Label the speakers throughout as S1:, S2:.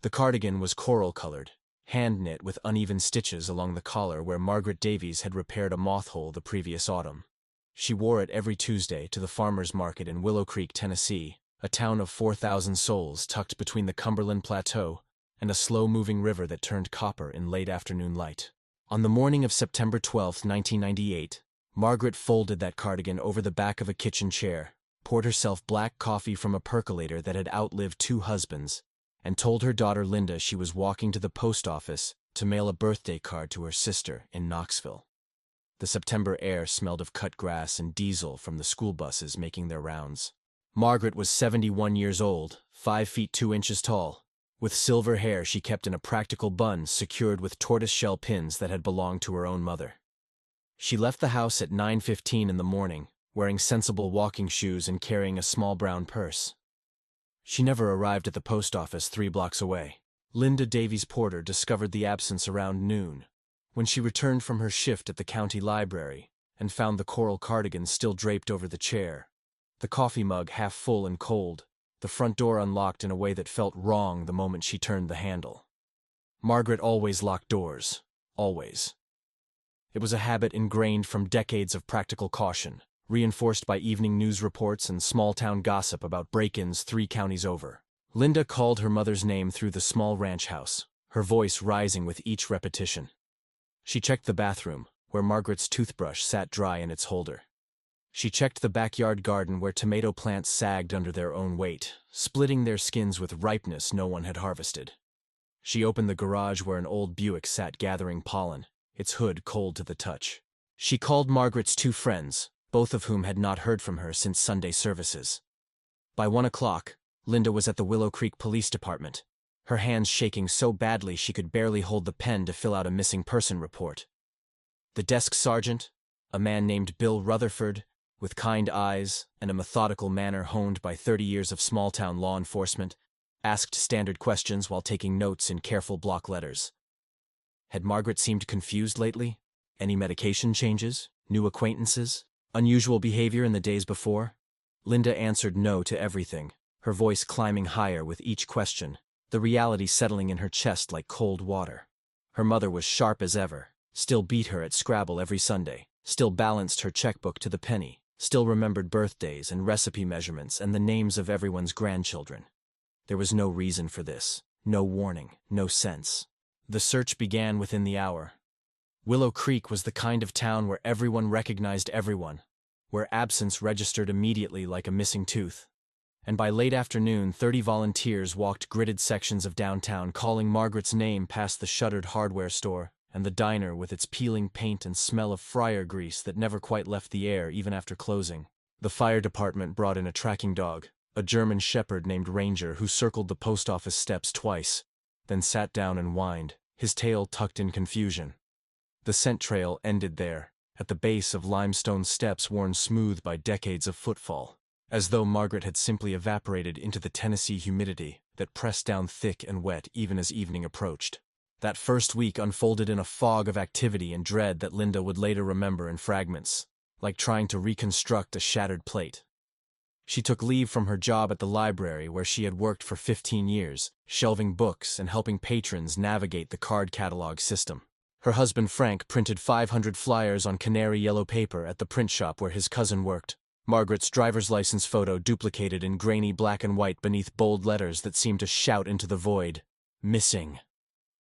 S1: The cardigan was coral-colored, hand-knit with uneven stitches along the collar where Margaret Davies had repaired a moth hole the previous autumn. She wore it every Tuesday to the farmers' market in Willow Creek, Tennessee, a town of 4,000 souls tucked between the Cumberland Plateau and a slow-moving river that turned copper in late afternoon light. On the morning of September 12, 1998, Margaret folded that cardigan over the back of a kitchen chair, poured herself black coffee from a percolator that had outlived 2 husbands, and told her daughter Linda she was walking to the post office to mail a birthday card to her sister in Knoxville. The September air smelled of cut grass and diesel from the school buses making their rounds. Margaret was 71 years old, 5 feet 2 inches tall. With silver hair she kept in a practical bun secured with tortoiseshell pins that had belonged to her own mother. She left the house at 9:15 in the morning, wearing sensible walking shoes and carrying a small brown purse. She never arrived at the post office 3 blocks away. Linda Davies Porter discovered the absence around noon, when she returned from her shift at the county library and found the coral cardigan still draped over the chair, the coffee mug half full and cold, the front door unlocked in a way that felt wrong the moment she turned the handle. Margaret always locked doors. Always. It was a habit ingrained from decades of practical caution, reinforced by evening news reports and small-town gossip about break-ins 3 counties over. Linda called her mother's name through the small ranch house, her voice rising with each repetition. She checked the bathroom, where Margaret's toothbrush sat dry in its holder. She checked the backyard garden where tomato plants sagged under their own weight, splitting their skins with ripeness no one had harvested. She opened the garage where an old Buick sat gathering pollen, its hood cold to the touch. She called Margaret's 2 friends, both of whom had not heard from her since Sunday services. By 1 o'clock, Linda was at the Willow Creek Police Department, her hands shaking so badly she could barely hold the pen to fill out a missing person report. The desk sergeant, a man named Bill Rutherford, with kind eyes and a methodical manner honed by 30 years of small-town law enforcement, asked standard questions while taking notes in careful block letters. Had Margaret seemed confused lately? Any medication changes? New acquaintances? Unusual behavior in the days before? Linda answered no to everything, her voice climbing higher with each question, the reality settling in her chest like cold water. Her mother was sharp as ever, still beat her at Scrabble every Sunday, still balanced her checkbook to the penny, still remembered birthdays and recipe measurements and the names of everyone's grandchildren. There was no reason for this, no warning, no sense. The search began within the hour. Willow Creek was the kind of town where everyone recognized everyone, where absence registered immediately like a missing tooth. And by late afternoon, 30 volunteers walked gridded sections of downtown calling Margaret's name past the shuttered hardware store and the diner with its peeling paint and smell of fryer grease that never quite left the air even after closing. The fire department brought in a tracking dog, a German shepherd named Ranger who circled the post office steps twice, then sat down and whined, his tail tucked in confusion. The scent trail ended there, at the base of limestone steps worn smooth by decades of footfall, as though Margaret had simply evaporated into the Tennessee humidity that pressed down thick and wet even as evening approached. That first week unfolded in a fog of activity and dread that Linda would later remember in fragments, like trying to reconstruct a shattered plate. She took leave from her job at the library where she had worked for 15 years, shelving books and helping patrons navigate the card catalog system. Her husband Frank printed 500 flyers on canary yellow paper at the print shop where his cousin worked, Margaret's driver's license photo duplicated in grainy black and white beneath bold letters that seemed to shout into the void, "Missing."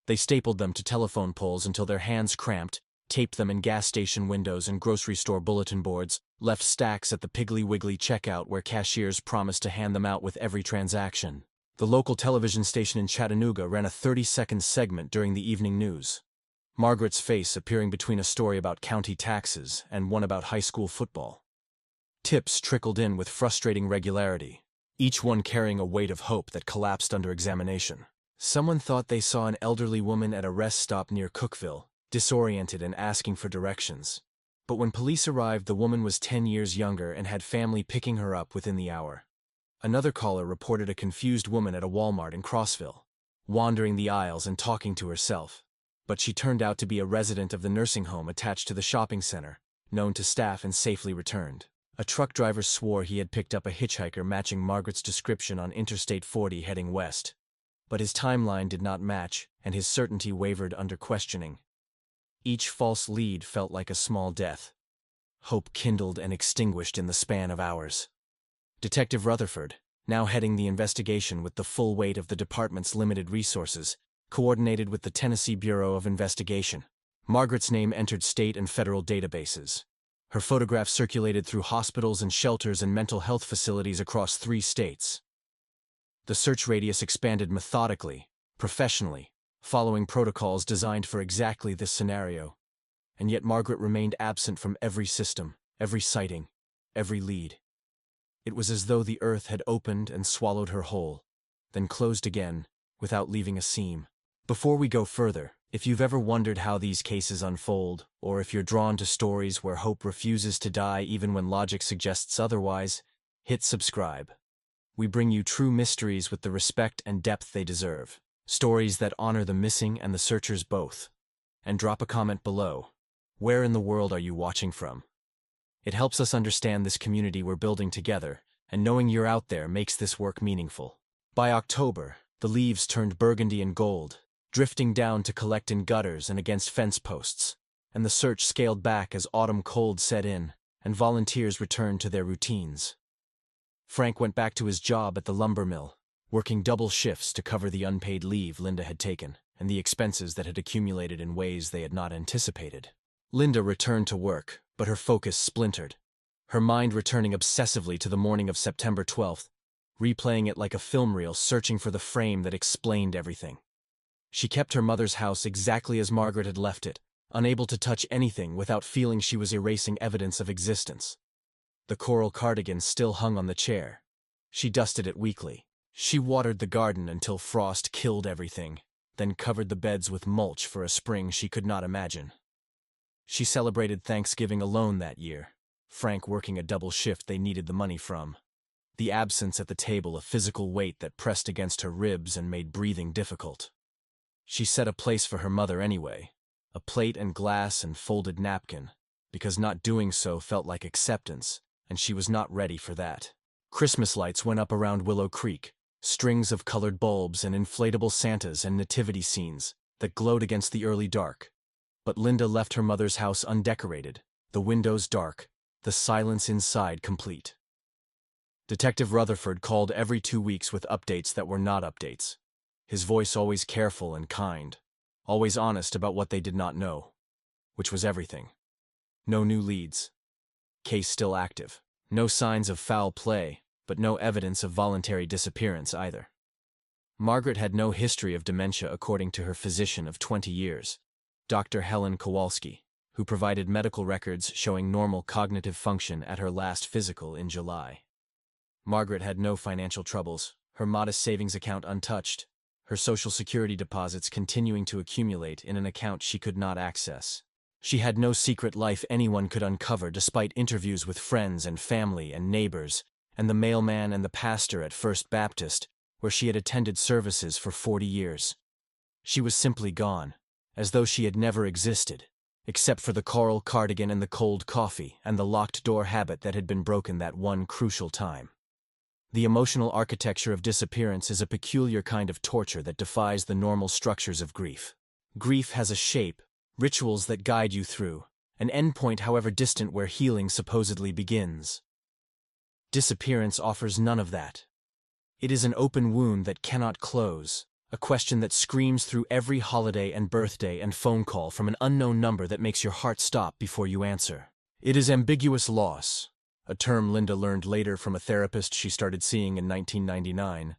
S1: They stapled them to telephone poles until their hands cramped, taped them in gas station windows and grocery store bulletin boards, left stacks at the Piggly Wiggly checkout where cashiers promised to hand them out with every transaction. The local television station in Chattanooga ran a 30-second segment during the evening news, Margaret's face appearing between a story about county taxes and one about high school football. Tips trickled in with frustrating regularity, each one carrying a weight of hope that collapsed under examination. Someone thought they saw an elderly woman at a rest stop near Cookeville, disoriented and asking for directions. But when police arrived, the woman was 10 years younger and had family picking her up within the hour. Another caller reported a confused woman at a Walmart in Crossville, wandering the aisles and talking to herself. But she turned out to be a resident of the nursing home attached to the shopping center, known to staff and safely returned. A truck driver swore he had picked up a hitchhiker matching Margaret's description on Interstate 40 heading west. But his timeline did not match, and his certainty wavered under questioning. Each false lead felt like a small death. Hope kindled and extinguished in the span of hours. Detective Rutherford, now heading the investigation with the full weight of the department's limited resources, coordinated with the Tennessee Bureau of Investigation. Margaret's name entered state and federal databases. Her photograph circulated through hospitals and shelters and mental health facilities across 3 states. The search radius expanded methodically, professionally, following protocols designed for exactly this scenario. And yet Margaret remained absent from every system, every sighting, every lead. It was as though the earth had opened and swallowed her whole, then closed again, without leaving a seam. Before we go further, if you've ever wondered how these cases unfold, or if you're drawn to stories where hope refuses to die even when logic suggests otherwise, hit subscribe. We bring you true mysteries with the respect and depth they deserve. Stories that honor the missing and the searchers both. And drop a comment below. Where in the world are you watching from? It helps us understand this community we're building together, and knowing you're out there makes this work meaningful. By October, the leaves turned burgundy and gold, drifting down to collect in gutters and against fence posts, and the search scaled back as autumn cold set in, and volunteers returned to their routines. Frank went back to his job at the lumber mill, working double shifts to cover the unpaid leave Linda had taken, and the expenses that had accumulated in ways they had not anticipated. Linda returned to work, but her focus splintered, her mind returning obsessively to the morning of September 12th, replaying it like a film reel, searching for the frame that explained everything. She kept her mother's house exactly as Margaret had left it, unable to touch anything without feeling she was erasing evidence of existence. The coral cardigan still hung on the chair. She dusted it weekly. She watered the garden until frost killed everything, then covered the beds with mulch for a spring she could not imagine. She celebrated Thanksgiving alone that year, Frank working a double shift they needed the money from. The absence at the table a physical weight that pressed against her ribs and made breathing difficult. She set a place for her mother anyway, a plate and glass and folded napkin, because not doing so felt like acceptance, and she was not ready for that. Christmas lights went up around Willow Creek, strings of colored bulbs and inflatable Santas and nativity scenes that glowed against the early dark. But Linda left her mother's house undecorated, the windows dark, the silence inside complete. Detective Rutherford called every 2 weeks with updates that were not updates. His voice always careful and kind, always honest about what they did not know, which was everything. No new leads. Case still active. No signs of foul play, but no evidence of voluntary disappearance either. Margaret had no history of dementia according to her physician of 20 years, Dr. Helen Kowalski, who provided medical records showing normal cognitive function at her last physical in July. Margaret had no financial troubles, her modest savings account untouched, her Social Security deposits continuing to accumulate in an account she could not access. She had no secret life anyone could uncover despite interviews with friends and family and neighbors, and the mailman and the pastor at First Baptist, where she had attended services for 40 years. She was simply gone, as though she had never existed, except for the coral cardigan and the cold coffee and the locked door habit that had been broken that one crucial time. The emotional architecture of disappearance is a peculiar kind of torture that defies the normal structures of grief. Grief has a shape, rituals that guide you through, an endpoint however distant where healing supposedly begins. Disappearance offers none of that. It is an open wound that cannot close, a question that screams through every holiday and birthday and phone call from an unknown number that makes your heart stop before you answer. It is ambiguous loss, a term Linda learned later from a therapist she started seeing in 1999,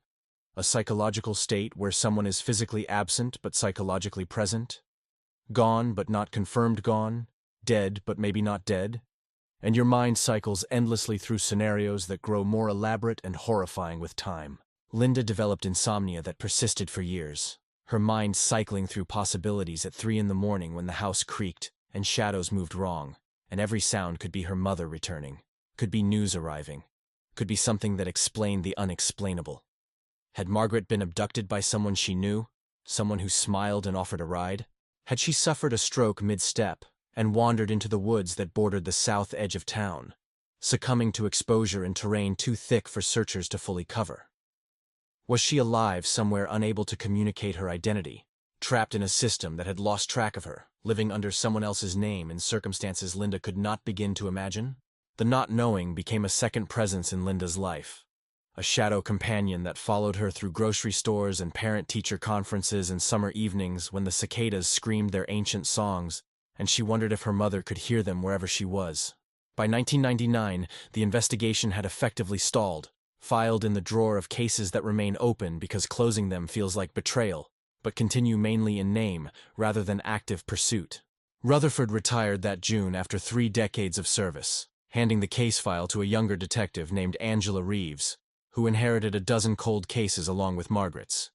S1: a psychological state where someone is physically absent but psychologically present, gone but not confirmed gone, dead but maybe not dead, and your mind cycles endlessly through scenarios that grow more elaborate and horrifying with time. Linda developed insomnia that persisted for years, her mind cycling through possibilities at 3 in the morning when the house creaked and shadows moved wrong, and every sound could be her mother returning, could be news arriving, could be something that explained the unexplainable. Had Margaret been abducted by someone she knew, someone who smiled and offered a ride? Had she suffered a stroke mid-step and wandered into the woods that bordered the south edge of town, succumbing to exposure in terrain too thick for searchers to fully cover? Was she alive somewhere, unable to communicate her identity, trapped in a system that had lost track of her, living under someone else's name in circumstances Linda could not begin to imagine? The not knowing became a second presence in Linda's life, a shadow companion that followed her through grocery stores and parent-teacher conferences and summer evenings when the cicadas screamed their ancient songs, and she wondered if her mother could hear them wherever she was. By 1999, the investigation had effectively stalled, filed in the drawer of cases that remain open because closing them feels like betrayal, but continue mainly in name rather than active pursuit. Rutherford retired that June after 3 decades of service, handing the case file to a younger detective named Angela Reeves, who inherited a dozen cold cases along with Margaret's,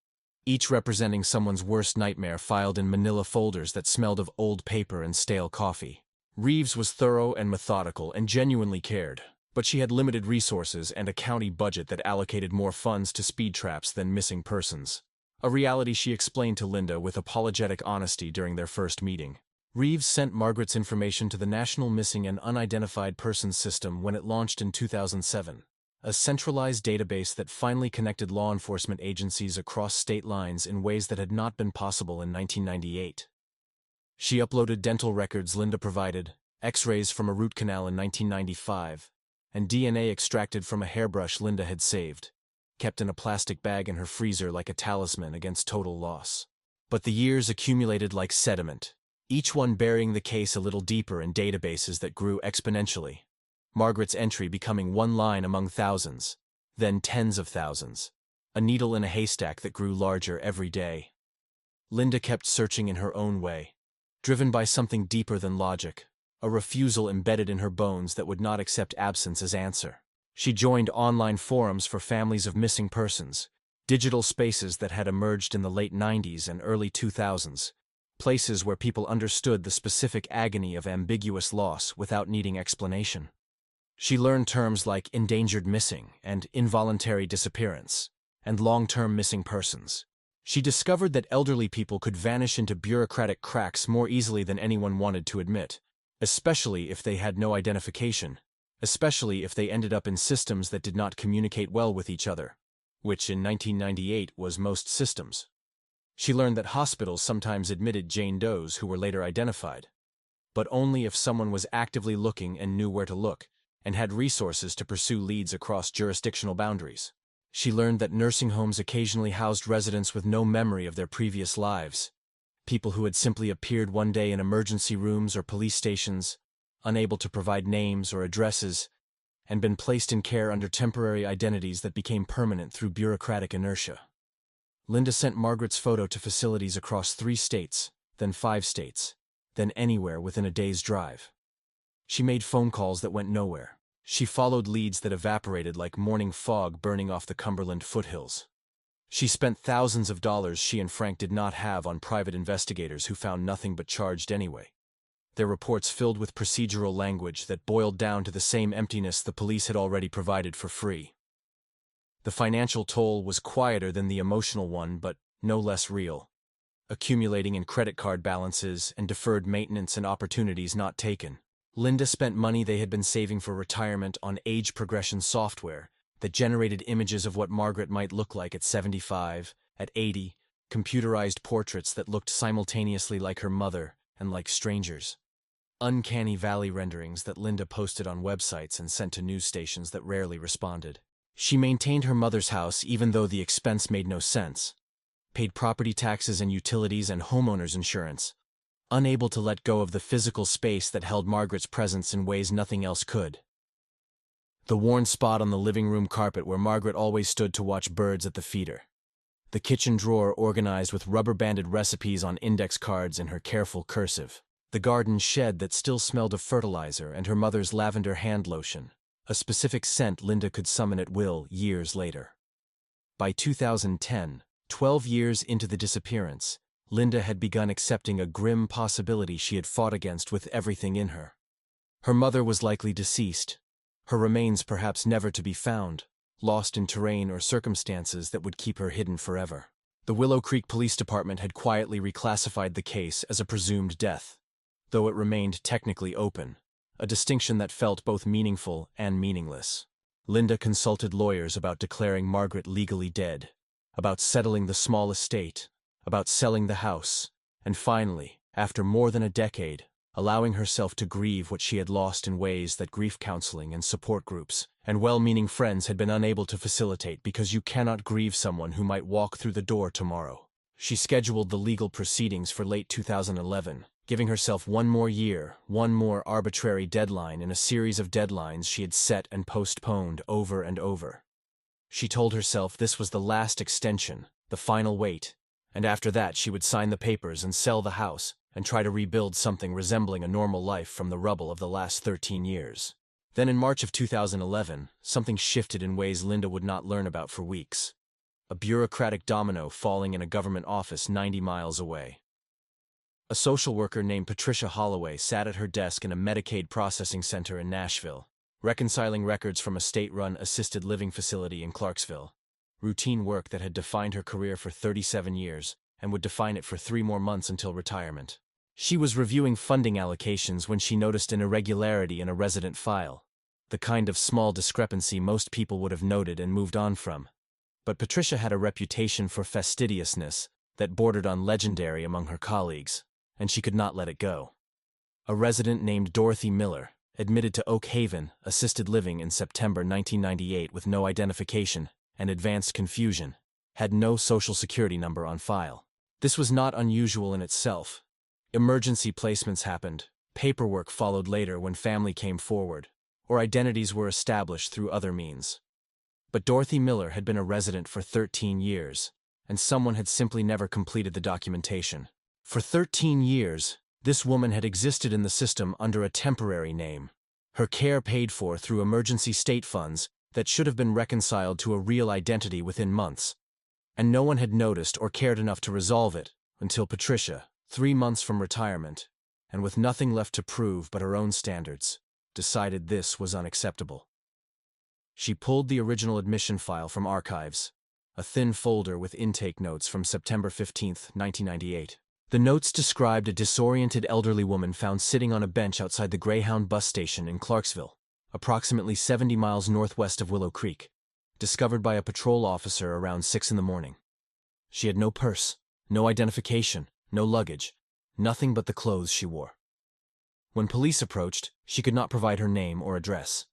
S1: each representing someone's worst nightmare filed in manila folders that smelled of old paper and stale coffee. Reeves was thorough and methodical and genuinely cared, but she had limited resources and a county budget that allocated more funds to speed traps than missing persons, a reality she explained to Linda with apologetic honesty during their first meeting. Reeves sent Margaret's information to the National Missing and Unidentified Persons System when it launched in 2007. A centralized database that finally connected law enforcement agencies across state lines in ways that had not been possible in 1998. She uploaded dental records Linda provided, X-rays from a root canal in 1995, and DNA extracted from a hairbrush Linda had saved, kept in a plastic bag in her freezer like a talisman against total loss. But the years accumulated like sediment, each one burying the case a little deeper in databases that grew exponentially. Margaret's entry becoming one line among thousands, then tens of thousands, a needle in a haystack that grew larger every day. Linda kept searching in her own way, driven by something deeper than logic, a refusal embedded in her bones that would not accept absence as answer. She joined online forums for families of missing persons, digital spaces that had emerged in the late 90s and early 2000s, places where people understood the specific agony of ambiguous loss without needing explanation. She learned terms like endangered missing and involuntary disappearance, and long-term missing persons. She discovered that elderly people could vanish into bureaucratic cracks more easily than anyone wanted to admit, especially if they had no identification, especially if they ended up in systems that did not communicate well with each other, which in 1998 was most systems. She learned that hospitals sometimes admitted Jane Does who were later identified, but only if someone was actively looking and knew where to look, and had resources to pursue leads across jurisdictional boundaries. She learned that nursing homes occasionally housed residents with no memory of their previous lives, people who had simply appeared one day in emergency rooms or police stations, unable to provide names or addresses, and been placed in care under temporary identities that became permanent through bureaucratic inertia. Linda sent Margaret's photo to facilities across 3 states, then 5 states, then anywhere within a day's drive. She made phone calls that went nowhere. She followed leads that evaporated like morning fog burning off the Cumberland foothills. She spent thousands of dollars she and Frank did not have on private investigators who found nothing but charged anyway, their reports filled with procedural language that boiled down to the same emptiness the police had already provided for free. The financial toll was quieter than the emotional one, but no less real, accumulating in credit card balances and deferred maintenance and opportunities not taken. Linda spent money they had been saving for retirement on age progression software that generated images of what Margaret might look like at 75, at 80, computerized portraits that looked simultaneously like her mother and like strangers. Uncanny Valley renderings that Linda posted on websites and sent to news stations that rarely responded. She maintained her mother's house even though the expense made no sense, paid property taxes and utilities and homeowners insurance, unable to let go of the physical space that held Margaret's presence in ways nothing else could. The worn spot on the living room carpet where Margaret always stood to watch birds at the feeder. The kitchen drawer organized with rubber-banded recipes on index cards in her careful cursive. The garden shed that still smelled of fertilizer and her mother's lavender hand lotion, a specific scent Linda could summon at will years later. By 2010, 12 years into the disappearance, Linda had begun accepting a grim possibility she had fought against with everything in her. Her mother was likely deceased, her remains perhaps never to be found, lost in terrain or circumstances that would keep her hidden forever. The Willow Creek Police Department had quietly reclassified the case as a presumed death, though it remained technically open, a distinction that felt both meaningful and meaningless. Linda consulted lawyers about declaring Margaret legally dead, about settling the small estate, about selling the house, and finally, after more than a decade, allowing herself to grieve what she had lost in ways that grief counseling and support groups and well-meaning friends had been unable to facilitate, because you cannot grieve someone who might walk through the door tomorrow. She scheduled the legal proceedings for late 2011, giving herself one more year, one more arbitrary deadline in a series of deadlines she had set and postponed over and over. She told herself this was the last extension, the final wait, and after that she would sign the papers and sell the house and try to rebuild something resembling a normal life from the rubble of the last 13 years. Then in March of 2011, something shifted in ways Linda would not learn about for weeks. A bureaucratic domino falling in a government office 90 miles away. A social worker named Patricia Holloway sat at her desk in a Medicaid processing center in Nashville, reconciling records from a state-run assisted living facility in Clarksville. Routine work that had defined her career for 37 years and would define it for 3 more months until retirement. She was reviewing funding allocations when she noticed an irregularity in a resident file, the kind of small discrepancy most people would have noted and moved on from. But Patricia had a reputation for fastidiousness that bordered on legendary among her colleagues, and she could not let it go. A resident named Dorothy Miller, admitted to Oak Haven assisted living in September 1998 with no identification and advanced confusion, had no social security number on file. This was not unusual in itself. Emergency placements happened, paperwork followed later when family came forward, or identities were established through other means. But Dorothy Miller had been a resident for 13 years, and someone had simply never completed the documentation. For 13 years, this woman had existed in the system under a temporary name, her care paid for through emergency state funds that should have been reconciled to a real identity within months. And no one had noticed or cared enough to resolve it until Patricia, 3 months from retirement, and with nothing left to prove but her own standards, decided this was unacceptable. She pulled the original admission file from archives, a thin folder with intake notes from September 15, 1998. The notes described a disoriented elderly woman found sitting on a bench outside the Greyhound bus station in Clarksville, approximately 70 miles northwest of Willow Creek, discovered by a patrol officer around 6 in the morning. She had no purse, no identification, no luggage, nothing but the clothes she wore. When police approached, she could not provide her name or address.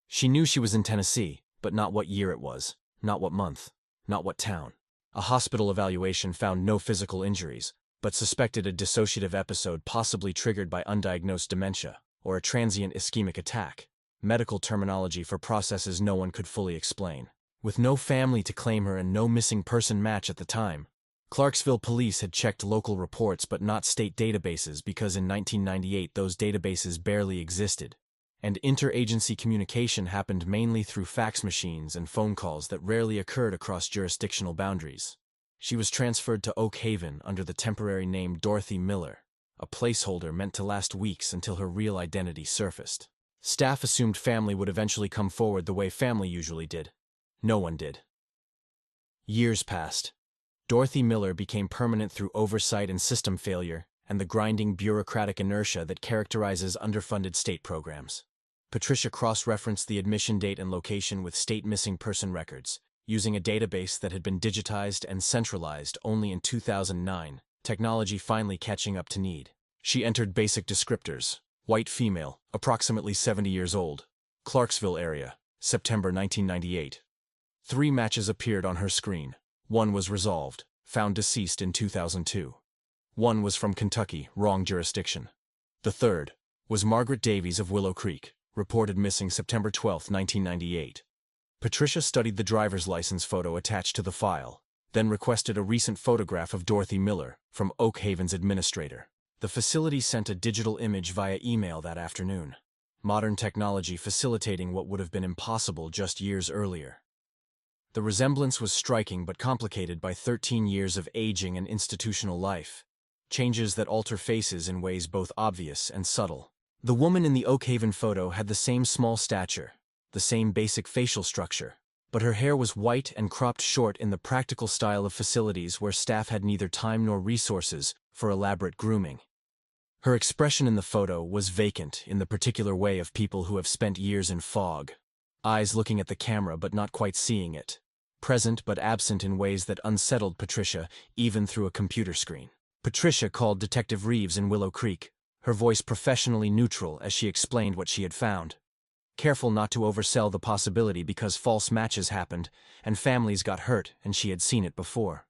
S1: She knew she was in Tennessee, but not what year it was, not what month, not what town. A hospital evaluation found no physical injuries, but suspected a dissociative episode possibly triggered by undiagnosed dementia, or a transient ischemic attack, medical terminology for processes no one could fully explain. With no family to claim her and no missing person match at the time, Clarksville police had checked local reports but not state databases because in 1998 those databases barely existed, and interagency communication happened mainly through fax machines and phone calls that rarely occurred across jurisdictional boundaries. She was transferred to Oak Haven under the temporary name Dorothy Miller, a placeholder meant to last weeks until her real identity surfaced. Staff assumed family would eventually come forward the way family usually did. No one did. Years passed. Dorothy Miller became permanent through oversight and system failure and the grinding bureaucratic inertia that characterizes underfunded state programs. Patricia cross-referenced the admission date and location with state missing person records, using a database that had been digitized and centralized only in 2009, technology finally catching up to need. She entered basic descriptors: white female, approximately 70 years old, Clarksville area, September 1998. 3 matches appeared on her screen. 1 was resolved, found deceased in 2002. 1 was from Kentucky, wrong jurisdiction. The third was Margaret Davies of Willow Creek, reported missing September 12, 1998. Patricia studied the driver's license photo attached to the file, then requested a recent photograph of Dorothy Miller from Oak Haven's administrator. The facility sent a digital image via email that afternoon, modern technology facilitating what would have been impossible just years earlier. The resemblance was striking but complicated by 13 years of aging and institutional life, changes that alter faces in ways both obvious and subtle. The woman in the Oak Haven photo had the same small stature, the same basic facial structure, but her hair was white and cropped short in the practical style of facilities where staff had neither time nor resources for elaborate grooming. Her expression in the photo was vacant in the particular way of people who have spent years in fog, eyes looking at the camera but not quite seeing it, present but absent in ways that unsettled Patricia, even through a computer screen. Patricia called Detective Reeves in Willow Creek, her voice professionally neutral as she explained what she had found. Careful not to oversell the possibility because false matches happened, and families got hurt, and she had seen it before.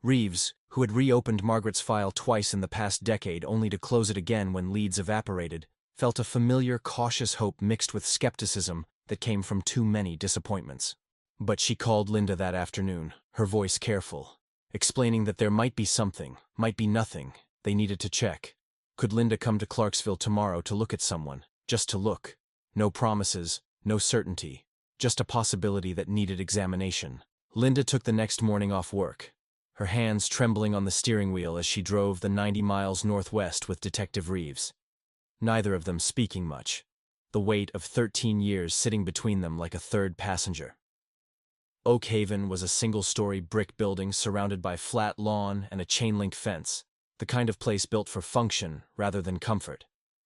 S1: Reeves, who had reopened Margaret's file twice in the past decade only to close it again when leads evaporated, felt a familiar, cautious hope mixed with skepticism that came from too many disappointments. But she called Linda that afternoon, her voice careful, explaining that there might be something, might be nothing, they needed to check. Could Linda come to Clarksville tomorrow to look at someone, just to look? No promises, no certainty, just a possibility that needed examination. Linda took the next morning off work, her hands trembling on the steering wheel as she drove the 90 miles northwest with Detective Reeves. Neither of them speaking much, the weight of 13 years sitting between them like a third passenger. Oak Haven was a single-story brick building surrounded by flat lawn and a chain-link fence, the kind of place built for function rather than comfort.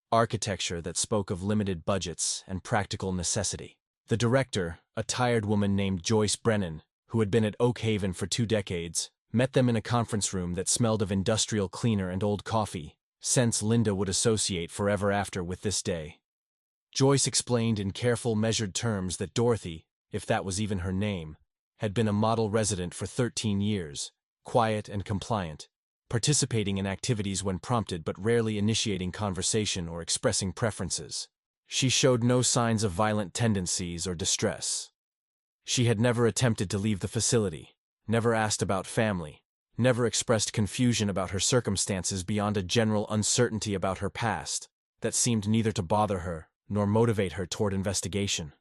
S1: Architecture that spoke of limited budgets and practical necessity. The director, a tired woman named Joyce Brennan, who had been at Oak Haven for 2 decades, met them in a conference room that smelled of industrial cleaner and old coffee, scents Linda would associate forever after with this day. Joyce explained in careful, measured terms that Dorothy, if that was even her name, had been a model resident for 13 years, quiet and compliant, participating in activities when prompted but rarely initiating conversation or expressing preferences. She showed no signs of violent tendencies or distress. She had never attempted to leave the facility, never asked about family, never expressed confusion about her circumstances beyond a general uncertainty about her past that seemed neither to bother her nor motivate her toward investigation.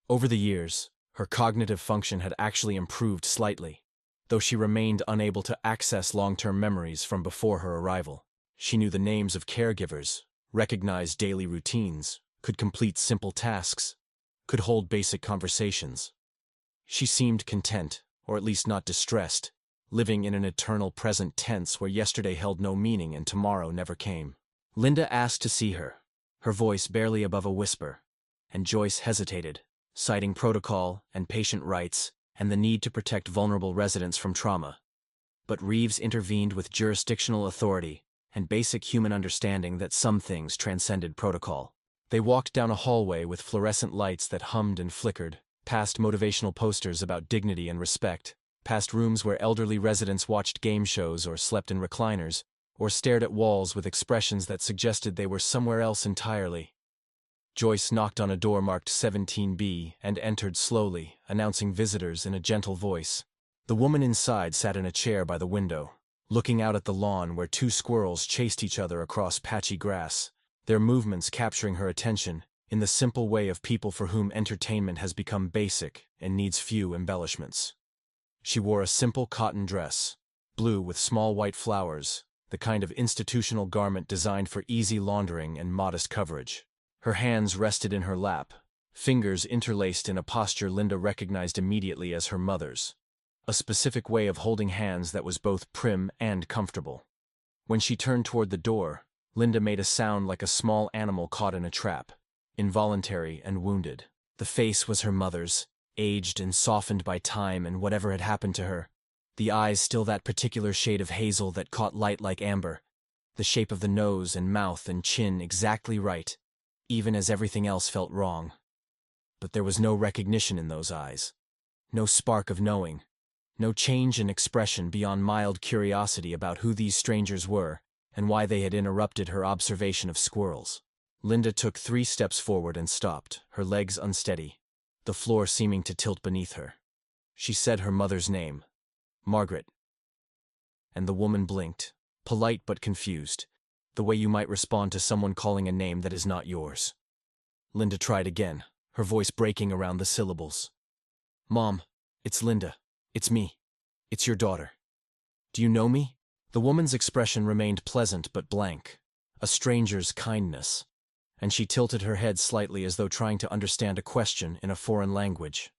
S1: Over the years, her cognitive function had actually improved slightly, though she remained unable to access long-term memories from before her arrival. She knew the names of caregivers, recognized daily routines, could complete simple tasks, could hold basic conversations. She seemed content, or at least not distressed, living in an eternal present tense where yesterday held no meaning and tomorrow never came. Linda asked to see her, her voice barely above a whisper, and Joyce hesitated, citing protocol and patient rights and the need to protect vulnerable residents from trauma. But Reeves intervened with jurisdictional authority and basic human understanding that some things transcended protocol. They walked down a hallway with fluorescent lights that hummed and flickered, past motivational posters about dignity and respect, past rooms where elderly residents watched game shows or slept in recliners, or stared at walls with expressions that suggested they were somewhere else entirely. Joyce knocked on a door marked 17B and entered slowly, announcing visitors in a gentle voice. The woman inside sat in a chair by the window, looking out at the lawn where 2 squirrels chased each other across patchy grass, their movements capturing her attention in the simple way of people for whom entertainment has become basic and needs few embellishments. She wore a simple cotton dress, blue with small white flowers, the kind of institutional garment designed for easy laundering and modest coverage. Her hands rested in her lap, fingers interlaced in a posture Linda recognized immediately as her mother's, a specific way of holding hands that was both prim and comfortable. When she turned toward the door, Linda made a sound like a small animal caught in a trap, involuntary and wounded. The face was her mother's, aged and softened by time and whatever had happened to her. The eyes still that particular shade of hazel that caught light like amber, the shape of the nose and mouth and chin exactly right, even as everything else felt wrong. But there was no recognition in those eyes, no spark of knowing, no change in expression beyond mild curiosity about who these strangers were and why they had interrupted her observation of squirrels. Linda took 3 steps forward and stopped, her legs unsteady, the floor seeming to tilt beneath her. She said her mother's name, Margaret. And the woman blinked, polite but confused, the way you might respond to someone calling a name that is not yours. Linda tried again, her voice breaking around the syllables. Mom, it's Linda. It's me. It's your daughter. Do you know me? The woman's expression remained pleasant but blank, a stranger's kindness, and she tilted her head slightly as though trying to understand a question in a foreign language.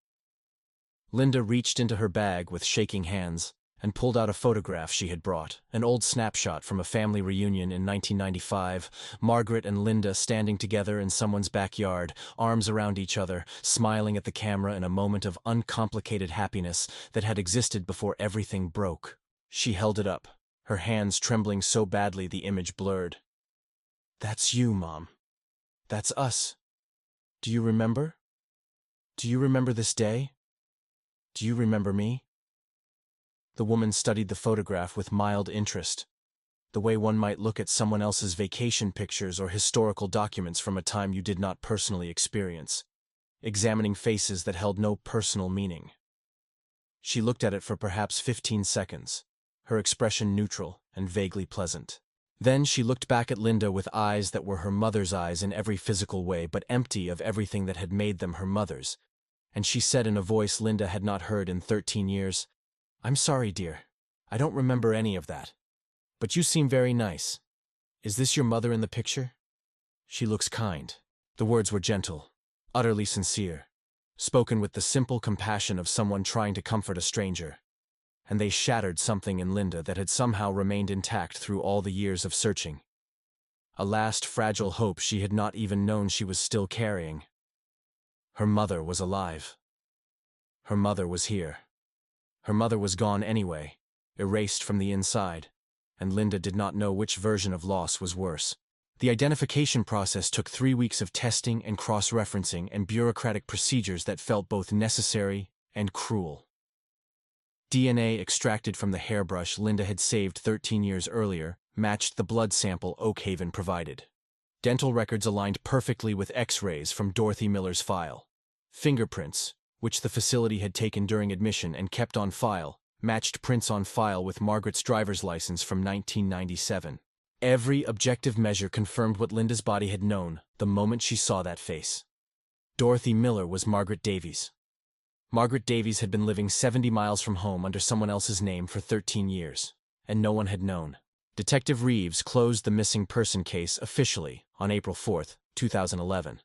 S1: Linda reached into her bag with shaking hands and pulled out a photograph she had brought, an old snapshot from a family reunion in 1995, Margaret and Linda standing together in someone's backyard, arms around each other, smiling at the camera in a moment of uncomplicated happiness that had existed before everything broke. She held it up, her hands trembling so badly the image blurred. "That's you, Mom. That's us. Do you remember? Do you remember this day? Do you remember me?" The woman studied the photograph with mild interest, the way one might look at someone else's vacation pictures or historical documents from a time you did not personally experience, examining faces that held no personal meaning. She looked at it for perhaps 15 seconds, her expression neutral and vaguely pleasant. Then she looked back at Linda with eyes that were her mother's eyes in every physical way but empty of everything that had made them her mother's, and she said in a voice Linda had not heard in 13 years, "I'm sorry, dear. I don't remember any of that. But you seem very nice. Is this your mother in the picture? She looks kind." The words were gentle, utterly sincere, spoken with the simple compassion of someone trying to comfort a stranger, and they shattered something in Linda that had somehow remained intact through all the years of searching. A last fragile hope she had not even known she was still carrying. Her mother was alive. Her mother was here. Her mother was gone anyway, erased from the inside, and Linda did not know which version of loss was worse. The identification process took 3 weeks of testing and cross-referencing and bureaucratic procedures that felt both necessary and cruel. DNA extracted from the hairbrush Linda had saved 13 years earlier matched the blood sample Oakhaven provided. Dental records aligned perfectly with X-rays from Dorothy Miller's file. Fingerprints, which the facility had taken during admission and kept on file, matched prints on file with Margaret's driver's license from 1997. Every objective measure confirmed what Linda's body had known the moment she saw that face. Dorothy Miller was Margaret Davies. Margaret Davies had been living 70 miles from home under someone else's name for 13 years, and no one had known. Detective Reeves closed the missing person case officially on April 4, 2011.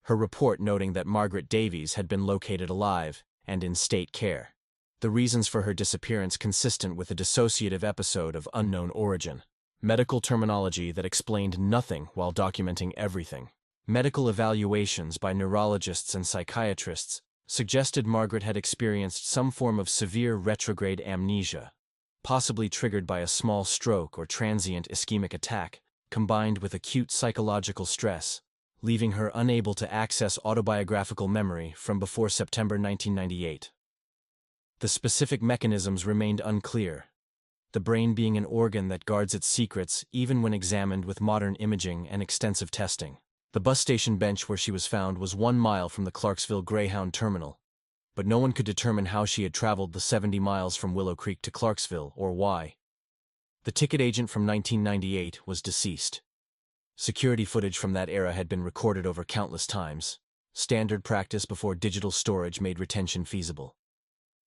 S1: Her report noting that Margaret Davies had been located alive and in state care. The reasons for her disappearance consistent with a dissociative episode of unknown origin. Medical terminology that explained nothing while documenting everything. Medical evaluations by neurologists and psychiatrists suggested Margaret had experienced some form of severe retrograde amnesia, possibly triggered by a small stroke or transient ischemic attack, combined with acute psychological stress, leaving her unable to access autobiographical memory from before September 1998. The specific mechanisms remained unclear, the brain being an organ that guards its secrets even when examined with modern imaging and extensive testing. The bus station bench where she was found was 1 mile from the Clarksville Greyhound Terminal, but no one could determine how she had traveled the 70 miles from Willow Creek to Clarksville or why. The ticket agent from 1998 was deceased. Security footage from that era had been recorded over countless times, standard practice before digital storage made retention feasible.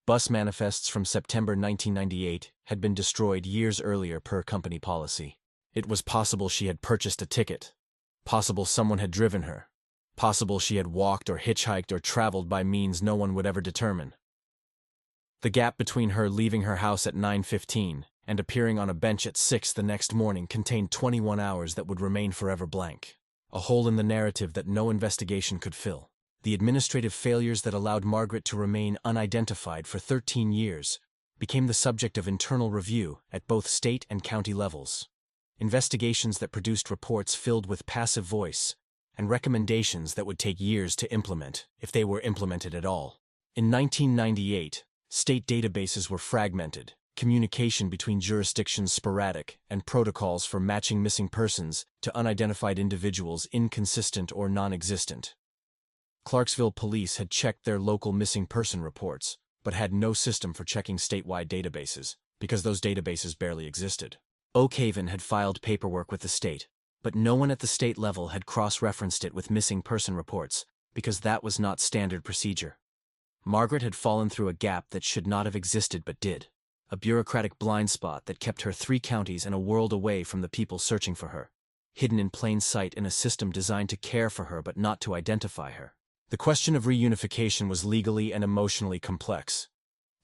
S1: Bus manifests from September 1998 had been destroyed years earlier per company policy. It was possible she had purchased a ticket. Possible someone had driven her. Possible she had walked or hitchhiked or traveled by means no one would ever determine. The gap between her leaving her house at 9:15 and appearing on a bench at 6 the next morning contained 21 hours that would remain forever blank. A hole in the narrative that no investigation could fill. The administrative failures that allowed Margaret to remain unidentified for 13 years became the subject of internal review at both state and county levels. Investigations that produced reports filled with passive voice and recommendations that would take years to implement, if they were implemented at all. In 1998, state databases were fragmented, communication between jurisdictions sporadic, and protocols for matching missing persons to unidentified individuals inconsistent or non-existent. Clarksville police had checked their local missing person reports, but had no system for checking statewide databases, because those databases barely existed. Oakhaven had filed paperwork with the state, but no one at the state level had cross-referenced it with missing person reports, because that was not standard procedure. Margaret had fallen through a gap that should not have existed but did. A bureaucratic blind spot that kept her 3 counties and a world away from the people searching for her, hidden in plain sight in a system designed to care for her but not to identify her. The question of reunification was legally and emotionally complex.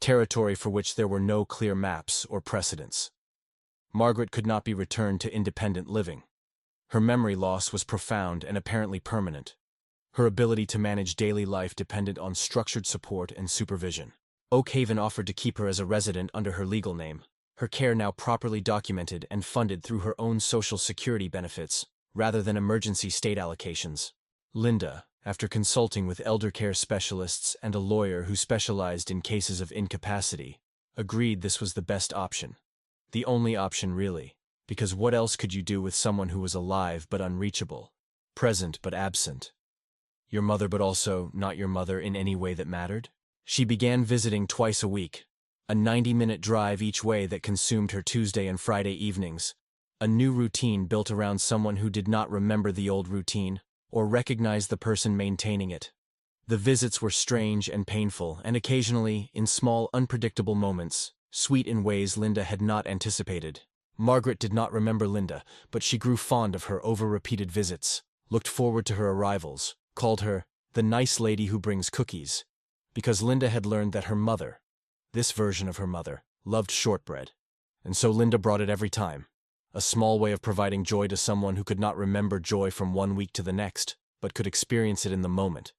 S1: territory for which there were no clear maps or precedents. Margaret could not be returned to independent living. Her memory loss was profound and apparently permanent. Her ability to manage daily life depended on structured support and supervision. Oak Haven offered to keep her as a resident under her legal name, her care now properly documented and funded through her own Social Security benefits, rather than emergency state allocations. Linda, after consulting with elder care specialists and a lawyer who specialized in cases of incapacity, agreed this was the best option. The only option, really, because what else could you do with someone who was alive but unreachable, present but absent? Your mother but also not your mother in any way that mattered? She began visiting twice a week, a 90-minute drive each way that consumed her Tuesday and Friday evenings, a new routine built around someone who did not remember the old routine or recognize the person maintaining it. The visits were strange and painful, and occasionally, in small, unpredictable moments, sweet in ways Linda had not anticipated. Margaret did not remember Linda, but she grew fond of her over repeated visits, looked forward to her arrivals, called her the nice lady who brings cookies, because Linda had learned that her mother, this version of her mother, loved shortbread, and so Linda brought it every time. A small way of providing joy to someone who could not remember joy from one week to the next, but could experience it in the moment,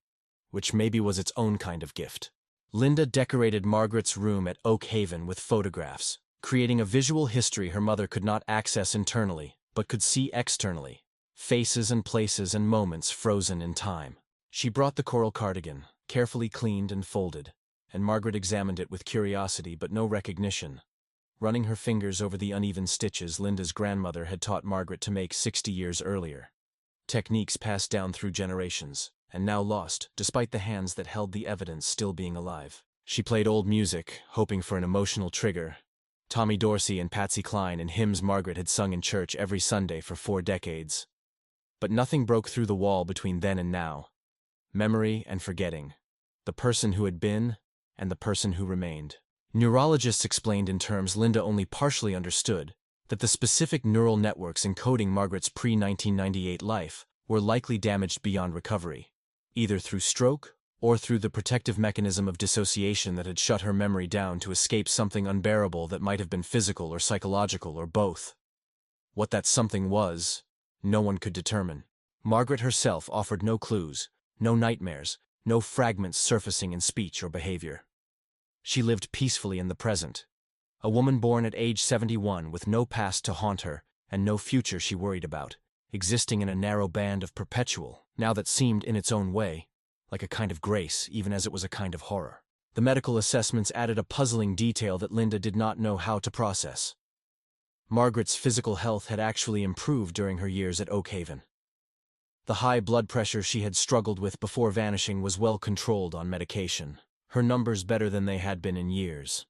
S1: which maybe was its own kind of gift. Linda decorated Margaret's room at Oak Haven with photographs, creating a visual history her mother could not access internally, but could see externally. Faces and places and moments frozen in time. She brought the coral cardigan, carefully cleaned and folded, and Margaret examined it with curiosity but no recognition. Running her fingers over the uneven stitches Linda's grandmother had taught Margaret to make 60 years earlier. Techniques passed down through generations, and now lost, despite the hands that held the evidence still being alive. She played old music, hoping for an emotional trigger. Tommy Dorsey and Patsy Cline and hymns Margaret had sung in church every Sunday for 4 decades. But nothing broke through the wall between then and now. Memory and forgetting. The person who had been, and the person who remained. Neurologists explained in terms Linda only partially understood that the specific neural networks encoding Margaret's pre-1998 life were likely damaged beyond recovery, either through stroke or through the protective mechanism of dissociation that had shut her memory down to escape something unbearable that might have been physical or psychological or both. What that something was, no one could determine. Margaret herself offered no clues, no nightmares, no fragments surfacing in speech or behavior. She lived peacefully in the present, a woman born at age 71 with no past to haunt her and no future she worried about, existing in a narrow band of perpetual, now that seemed in its own way, like a kind of grace even as it was a kind of horror. The medical assessments added a puzzling detail that Linda did not know how to process. Margaret's physical health had actually improved during her years at Oak Haven. The high blood pressure she had struggled with before vanishing was well controlled on medication, her numbers better than they had been in years.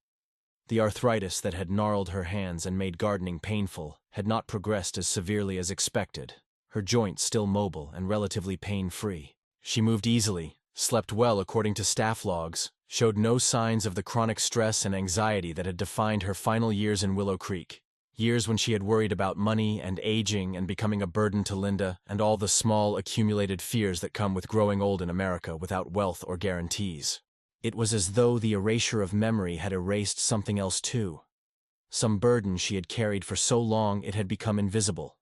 S1: The arthritis that had gnarled her hands and made gardening painful had not progressed as severely as expected, her joints still mobile and relatively pain-free. She moved easily, slept well according to staff logs, showed no signs of the chronic stress and anxiety that had defined her final years in Willow Creek. Years when she had worried about money and aging and becoming a burden to Linda and all the small accumulated fears that come with growing old in America without wealth or guarantees. It was as though the erasure of memory had erased something else too. Some burden she had carried for so long it had become invisible,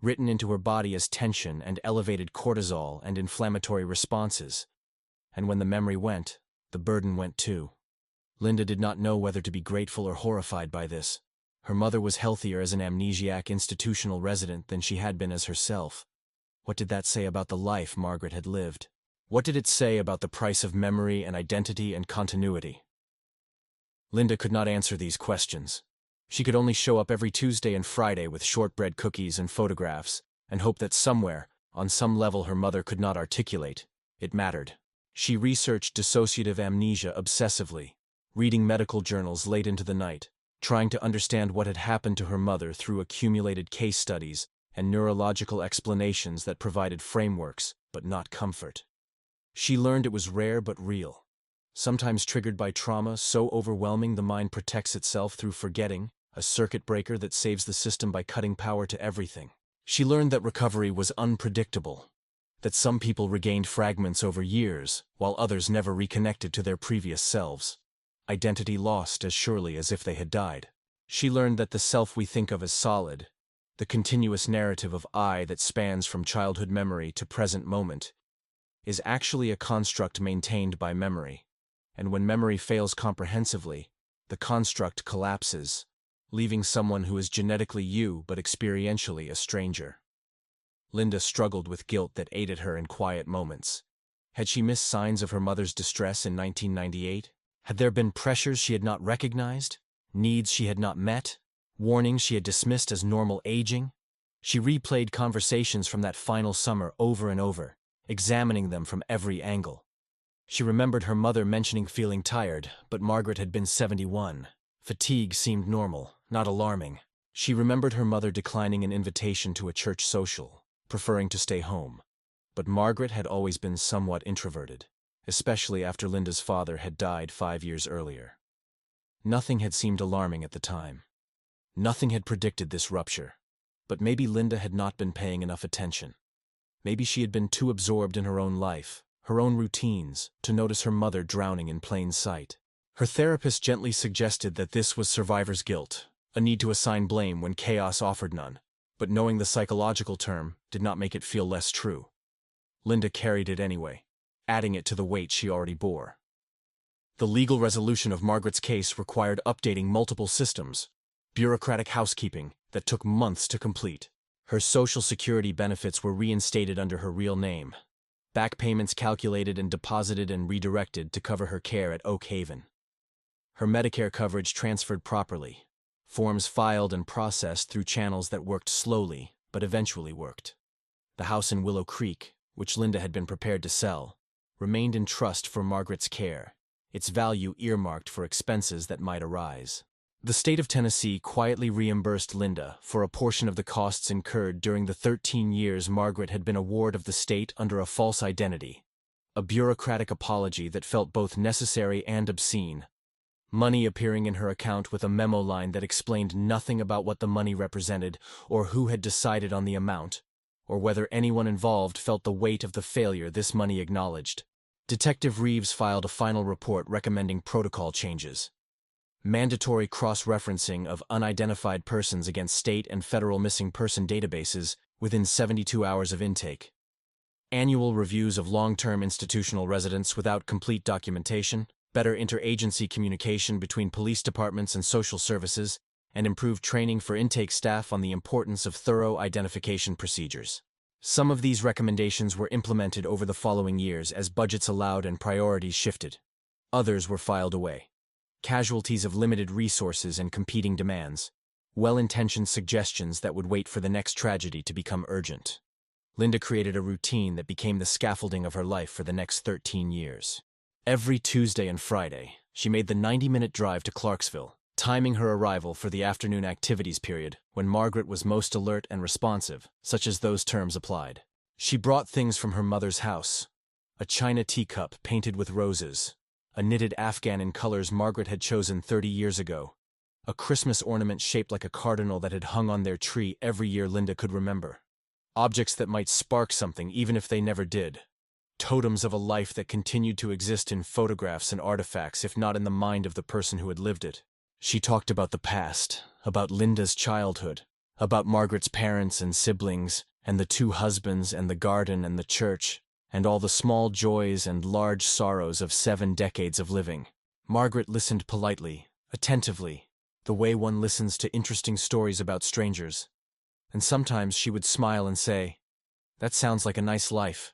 S1: written into her body as tension and elevated cortisol and inflammatory responses. And when the memory went, the burden went too. Linda did not know whether to be grateful or horrified by this. Her mother was healthier as an amnesiac institutional resident than she had been as herself. What did that say about the life Margaret had lived? What did it say about the price of memory and identity and continuity? Linda could not answer these questions. She could only show up every Tuesday and Friday with shortbread cookies and photographs, and hope that somewhere, on some level her mother could not articulate, it mattered. She researched dissociative amnesia obsessively, reading medical journals late into the night, trying to understand what had happened to her mother through accumulated case studies and neurological explanations that provided frameworks, but not comfort. She learned it was rare but real, sometimes triggered by trauma so overwhelming the mind protects itself through forgetting, a circuit breaker that saves the system by cutting power to everything. She learned that recovery was unpredictable, that some people regained fragments over years, while others never reconnected to their previous selves. identity lost as surely as if they had died. She learned that the self we think of as solid, the continuous narrative of I that spans from childhood memory to present moment, is actually a construct maintained by memory, and when memory fails comprehensively, the construct collapses, leaving someone who is genetically you but experientially a stranger. Linda struggled with guilt that ate at her in quiet moments. Had she missed signs of her mother's distress in 1998? Had there been pressures she had not recognized? Needs she had not met? Warnings she had dismissed as normal aging? She replayed conversations from that final summer over and over, examining them from every angle. She remembered her mother mentioning feeling tired, but Margaret had been 71. Fatigue seemed normal, not alarming. She remembered her mother declining an invitation to a church social, preferring to stay home. But Margaret had always been somewhat introverted, especially after Linda's father had died 5 years earlier. Nothing had seemed alarming at the time. Nothing had predicted this rupture. But maybe Linda had not been paying enough attention. Maybe she had been too absorbed in her own life, her own routines, to notice her mother drowning in plain sight. Her therapist gently suggested that this was survivor's guilt, a need to assign blame when chaos offered none, but knowing the psychological term did not make it feel less true. Linda carried it anyway, adding it to the weight she already bore. The legal resolution of Margaret's case required updating multiple systems, bureaucratic housekeeping that took months to complete. Her Social Security benefits were reinstated under her real name, back payments calculated and deposited and redirected to cover her care at Oak Haven. Her Medicare coverage transferred properly, forms filed and processed through channels that worked slowly but eventually worked. The house in Willow Creek, which Linda had been prepared to sell, remained in trust for Margaret's care, its value earmarked for expenses that might arise. The state of Tennessee quietly reimbursed Linda for a portion of the costs incurred during the 13 years Margaret had been a ward of the state under a false identity, a bureaucratic apology that felt both necessary and obscene. Money appearing in her account with a memo line that explained nothing about what the money represented or who had decided on the amount, or whether anyone involved felt the weight of the failure this money acknowledged. Detective Reeves filed a final report recommending protocol changes. Mandatory cross-referencing of unidentified persons against state and federal missing person databases within 72 hours of intake. Annual reviews of long-term institutional residents without complete documentation, better interagency communication between police departments and social services, and improved training for intake staff on the importance of thorough identification procedures. Some of these recommendations were implemented over the following years as budgets allowed and priorities shifted. Others were filed away. Casualties of limited resources and competing demands, well-intentioned suggestions that would wait for the next tragedy to become urgent. Linda created a routine that became the scaffolding of her life for the next 13 years. Every Tuesday and Friday, she made the 90-minute drive to Clarksville, timing her arrival for the afternoon activities period when Margaret was most alert and responsive, such as those terms applied. She brought things from her mother's house, a china teacup painted with roses, a knitted Afghan in colors Margaret had chosen 30 years ago, a Christmas ornament shaped like a cardinal that had hung on their tree every year Linda could remember. Objects that might spark something even if they never did. Totems of a life that continued to exist in photographs and artifacts if not in the mind of the person who had lived it. She talked about the past, about Linda's childhood, about Margaret's parents and siblings, and the 2 husbands and the garden and the church, and all the small joys and large sorrows of 7 decades of living. Margaret listened politely, attentively, the way one listens to interesting stories about strangers. And sometimes she would smile and say, "That sounds like a nice life."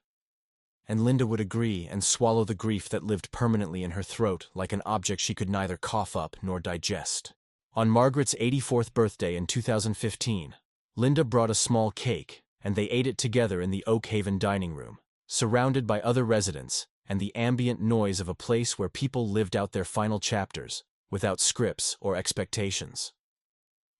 S1: And Linda would agree and swallow the grief that lived permanently in her throat like an object she could neither cough up nor digest. On Margaret's 84th birthday in 2015, Linda brought a small cake, and they ate it together in the Oak Haven dining room, surrounded by other residents and the ambient noise of a place where people lived out their final chapters, without scripts or expectations.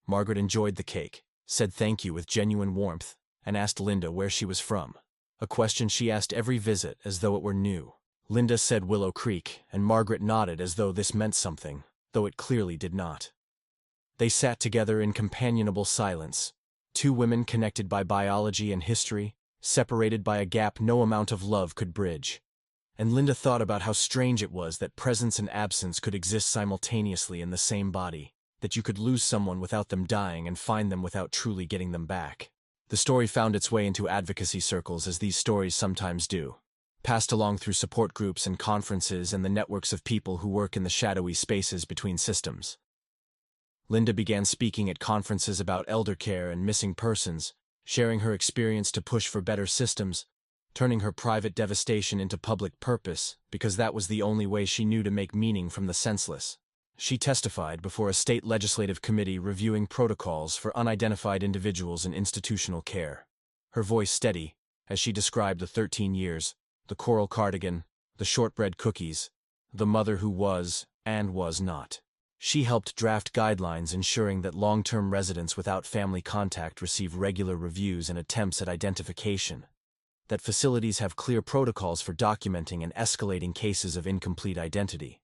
S1: Margaret enjoyed the cake, said thank you with genuine warmth, and asked Linda where she was from, a question she asked every visit as though it were new. Linda said Willow Creek, and Margaret nodded as though this meant something, though it clearly did not. They sat together in companionable silence, 2 women connected by biology and history, separated by a gap no amount of love could bridge. And Linda thought about how strange it was that presence and absence could exist simultaneously in the same body, that you could lose someone without them dying and find them without truly getting them back. The story found its way into advocacy circles, as these stories sometimes do, passed along through support groups and conferences and the networks of people who work in the shadowy spaces between systems. Linda began speaking at conferences about elder care and missing persons, sharing her experience to push for better systems, turning her private devastation into public purpose, because that was the only way she knew to make meaning from the senseless. She testified before a state legislative committee reviewing protocols for unidentified individuals in institutional care. Her voice steady, as she described the 13 years, the coral cardigan, the shortbread cookies, the mother who was and was not. She helped draft guidelines ensuring that long-term residents without family contact receive regular reviews and attempts at identification, that facilities have clear protocols for documenting and escalating cases of incomplete identity,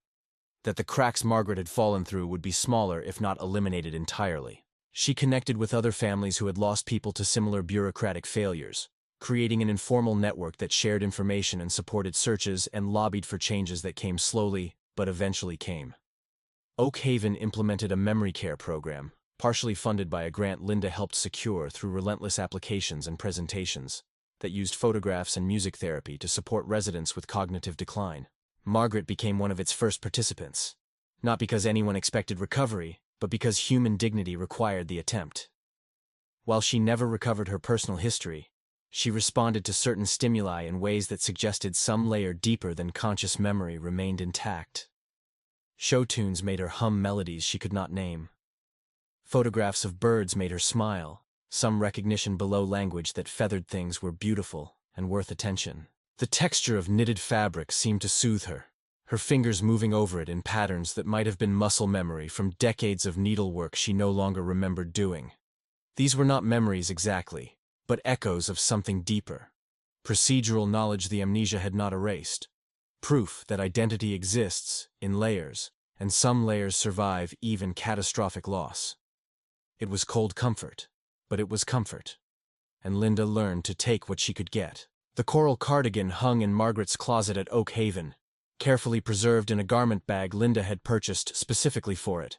S1: that the cracks Margaret had fallen through would be smaller if not eliminated entirely. She connected with other families who had lost people to similar bureaucratic failures, creating an informal network that shared information and supported searches and lobbied for changes that came slowly but eventually came. Oak Haven implemented a memory care program, partially funded by a grant Linda helped secure through relentless applications and presentations, that used photographs and music therapy to support residents with cognitive decline. Margaret became one of its first participants, not because anyone expected recovery, but because human dignity required the attempt. While she never recovered her personal history, she responded to certain stimuli in ways that suggested some layer deeper than conscious memory remained intact. Show tunes made her hum melodies she could not name. Photographs of birds made her smile, some recognition below language that feathered things were beautiful and worth attention. The texture of knitted fabric seemed to soothe her, her fingers moving over it in patterns that might have been muscle memory from decades of needlework she no longer remembered doing. These were not memories exactly, but echoes of something deeper. Procedural knowledge the amnesia had not erased. Proof that identity exists in layers, and some layers survive even catastrophic loss. It was cold comfort, but it was comfort. And Linda learned to take what she could get. The coral cardigan hung in Margaret's closet at Oak Haven, carefully preserved in a garment bag Linda had purchased specifically for it,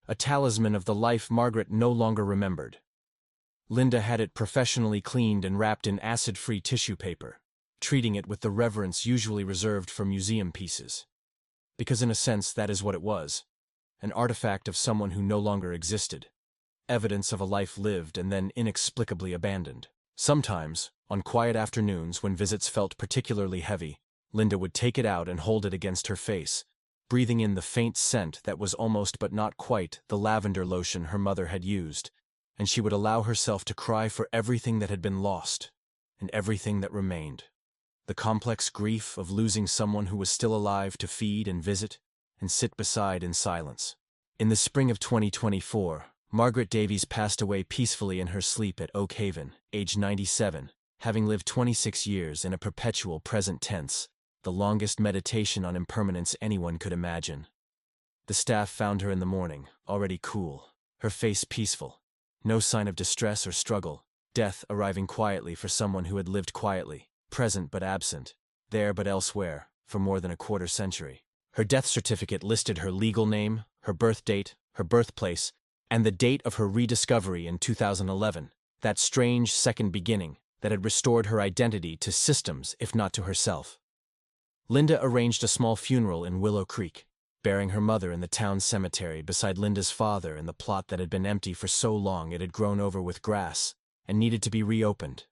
S1: a talisman of the life Margaret no longer remembered. Linda had it professionally cleaned and wrapped in acid-free tissue paper, treating it with the reverence usually reserved for museum pieces. Because in a sense that is what it was, an artifact of someone who no longer existed, evidence of a life lived and then inexplicably abandoned. Sometimes, on quiet afternoons when visits felt particularly heavy, Linda would take it out and hold it against her face, breathing in the faint scent that was almost but not quite the lavender lotion her mother had used, and she would allow herself to cry for everything that had been lost, and everything that remained. The complex grief of losing someone who was still alive to feed and visit and sit beside in silence. In the spring of 2024, Margaret Davies passed away peacefully in her sleep at Oak Haven, age 97, having lived 26 years in a perpetual present tense, the longest meditation on impermanence anyone could imagine. The staff found her in the morning, already cool, her face peaceful, no sign of distress or struggle, death arriving quietly for someone who had lived quietly, present but absent, there but elsewhere, for more than a quarter century. Her death certificate listed her legal name, her birth date, her birthplace, and the date of her rediscovery in 2011, that strange second beginning that had restored her identity to systems if not to herself. Linda arranged a small funeral in Willow Creek, burying her mother in the town cemetery beside Linda's father in the plot that had been empty for so long it had grown over with grass and needed to be reopened.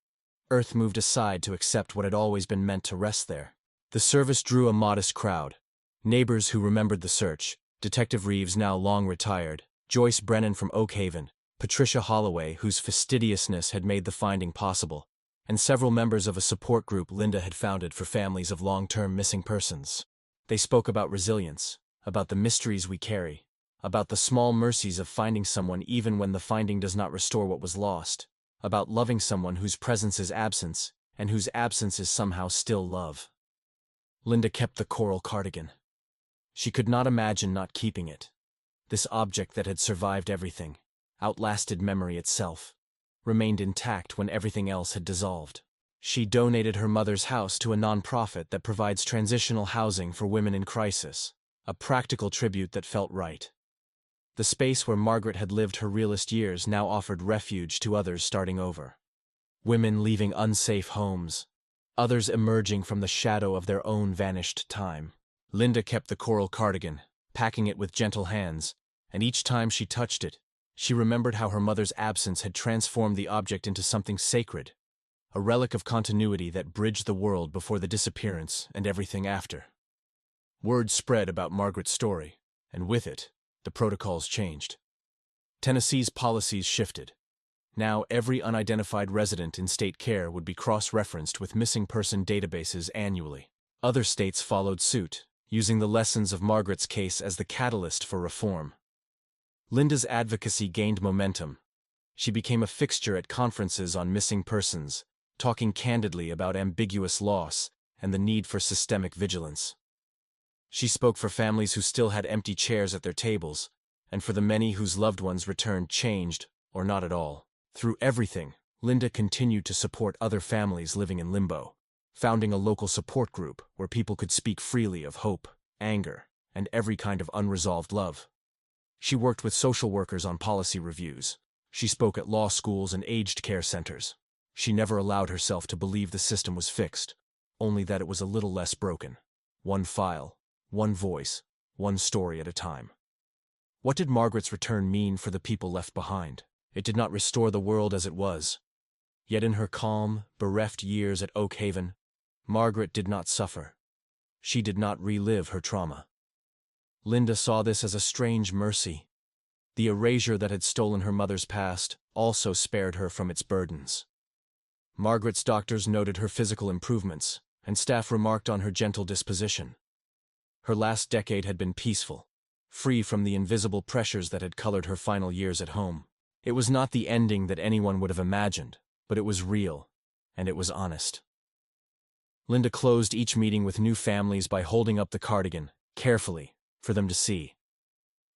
S1: Earth moved aside to accept what had always been meant to rest there. The service drew a modest crowd. Neighbors who remembered the search, Detective Reeves, now long retired, Joyce Brennan from Oak Haven, Patricia Holloway, whose fastidiousness had made the finding possible, and several members of a support group Linda had founded for families of long-term missing persons. They spoke about resilience, about the mysteries we carry, about the small mercies of finding someone even when the finding does not restore what was lost, about loving someone whose presence is absence and whose absence is somehow still love. Linda kept the coral cardigan. She could not imagine not keeping it. This object that had survived everything, outlasted memory itself, remained intact when everything else had dissolved. She donated her mother's house to a nonprofit that provides transitional housing for women in crisis, a practical tribute that felt right. The space where Margaret had lived her realest years now offered refuge to others starting over. Women leaving unsafe homes, others emerging from the shadow of their own vanished time. Linda kept the coral cardigan, packing it with gentle hands, and each time she touched it, she remembered how her mother's absence had transformed the object into something sacred, a relic of continuity that bridged the world before the disappearance and everything after. Word spread about Margaret's story, and with it, the protocols changed. Tennessee's policies shifted. Now every unidentified resident in state care would be cross-referenced with missing person databases annually. Other states followed suit, using the lessons of Margaret's case as the catalyst for reform. Linda's advocacy gained momentum. She became a fixture at conferences on missing persons, talking candidly about ambiguous loss and the need for systemic vigilance. She spoke for families who still had empty chairs at their tables, and for the many whose loved ones returned changed, or not at all. Through everything, Linda continued to support other families living in limbo, founding a local support group where people could speak freely of hope, anger, and every kind of unresolved love. She worked with social workers on policy reviews. She spoke at law schools and aged care centers. She never allowed herself to believe the system was fixed, only that it was a little less broken. One file, one voice, one story at a time. What did Margaret's return mean for the people left behind? It did not restore the world as it was. Yet in her calm, bereft years at Oak Haven, Margaret did not suffer. She did not relive her trauma. Linda saw this as a strange mercy. The erasure that had stolen her mother's past also spared her from its burdens. Margaret's doctors noted her physical improvements, and staff remarked on her gentle disposition. Her last decade had been peaceful, free from the invisible pressures that had colored her final years at home. It was not the ending that anyone would have imagined, but it was real, and it was honest. Linda closed each meeting with new families by holding up the cardigan, carefully, for them to see.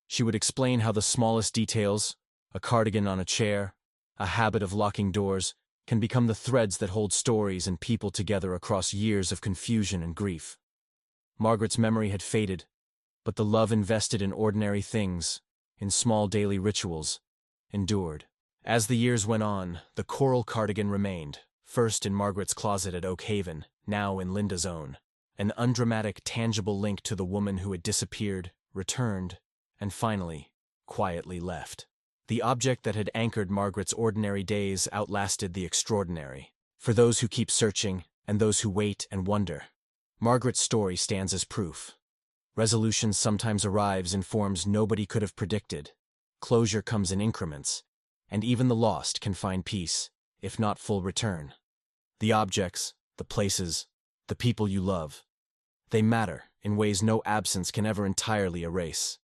S1: She would explain how the smallest details, a cardigan on a chair, a habit of locking doors, can become the threads that hold stories and people together across years of confusion and grief. Margaret's memory had faded, but the love invested in ordinary things, in small daily rituals, endured. As the years went on, the coral cardigan remained, first in Margaret's closet at Oak Haven, now in Linda's own, an undramatic, tangible link to the woman who had disappeared, returned, and finally, quietly left. The object that had anchored Margaret's ordinary days outlasted the extraordinary. For those who keep searching, and those who wait and wonder, Margaret's story stands as proof. Resolution sometimes arrives in forms nobody could have predicted. Closure comes in increments, and even the lost can find peace, if not full return. The objects, the places, the people you love, they matter in ways no absence can ever entirely erase.